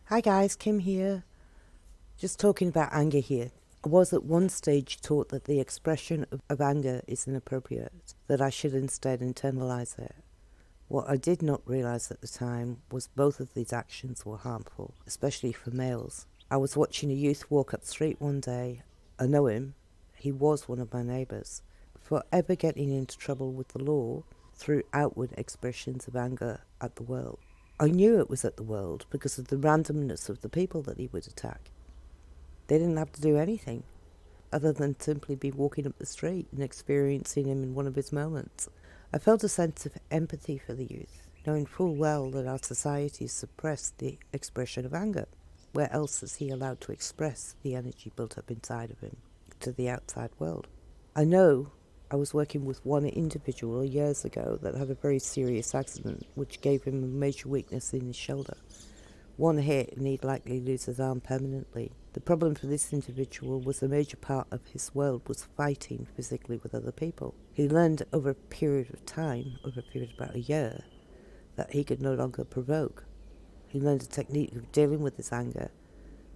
Hi guys, Kim here. Just talking about anger here. I was at one stage taught that the expression of anger is inappropriate, that I should instead internalize it. What I did not realize at the time was both of these actions were harmful, especially for males. I was watching a youth walk up the street one day. I know him. He was one of my neighbours. For ever getting into trouble with the law through outward expressions of anger at the world. I knew it was at the world because of the randomness of the people that he would attack. They didn't have to do anything other than simply be walking up the street and experiencing him in one of his moments. I felt a sense of empathy for the youth, knowing full well that our society suppressed the expression of anger. Where else is he allowed to express the energy built up inside of him to the outside world? I know I was working with one individual years ago that had a very serious accident which gave him a major weakness in his shoulder. One hit and he'd likely lose his arm permanently. The problem for this individual was a major part of his world was fighting physically with other people. He learned over a period of time, over a period of about a year, that he could no longer provoke. He learned a technique of dealing with his anger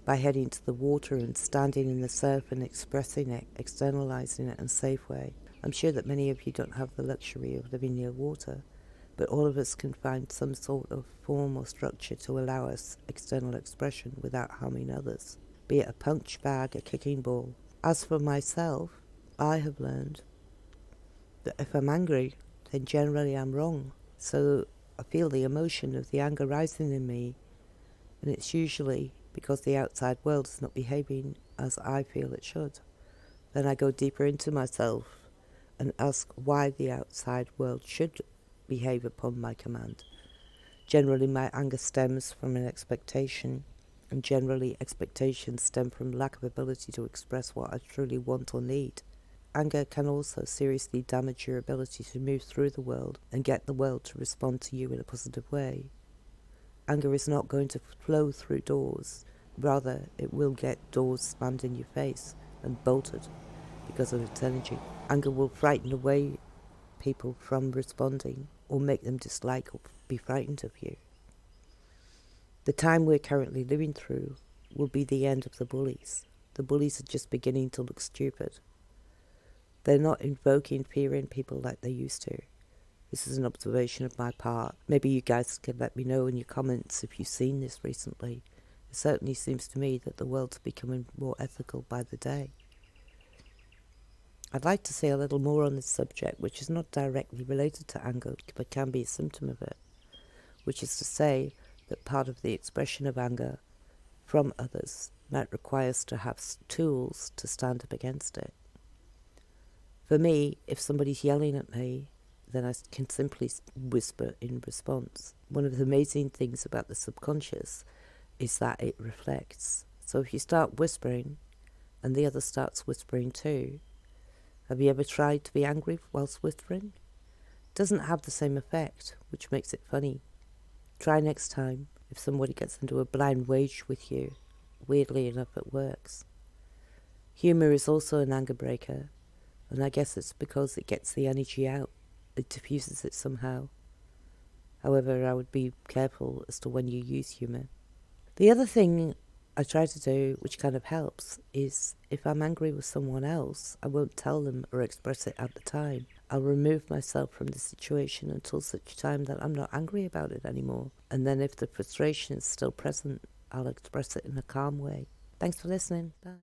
by heading to the water and standing in the surf and expressing it, externalizing it in a safe way. I'm sure that many of you don't have the luxury of living near water, but all of us can find some sort of form or structure to allow us external expression without harming others, be it a punch bag, a kicking ball. As for myself, I have learned that if I'm angry, then generally I'm wrong. So I feel the emotion of the anger rising in me, and it's usually because the outside world is not behaving as I feel it should. Then I go deeper into myself and ask why the outside world should behave upon my command. Generally, my anger stems from an expectation, and generally expectations stem from lack of ability to express what I truly want or need. Anger can also seriously damage your ability to move through the world and get the world to respond to you in a positive way. Anger is not going to flow through doors. Rather, it will get doors slammed in your face and bolted because of its energy. Anger will frighten away people from responding or make them dislike or be frightened of you. The time we're currently living through will be the end of the bullies. The bullies are just beginning to look stupid. They're not invoking fear in people like they used to. This is an observation of my part. Maybe you guys can let me know in your comments if you've seen this recently. It certainly seems to me that the world's becoming more ethical by the day. I'd like to say a little more on this subject, which is not directly related to anger, but can be a symptom of it, which is to say that part of the expression of anger from others might require us to have tools to stand up against it. For me, if somebody's yelling at me, then I can simply whisper in response. One of the amazing things about the subconscious is that it reflects. So if you start whispering, and the other starts whispering too, have you ever tried to be angry whilst whispering? It doesn't have the same effect, which makes it funny. Try next time if somebody gets into a blind rage with you. Weirdly enough, it works. Humour is also an anger breaker, and I guess it's because it gets the energy out. It diffuses it somehow. However, I would be careful as to when you use humour. The other thing I try to do, which kind of helps, is if I'm angry with someone else, I won't tell them or express it at the time. I'll remove myself from the situation until such time that I'm not angry about it anymore. And then if the frustration is still present, I'll express it in a calm way. Thanks for listening. Bye.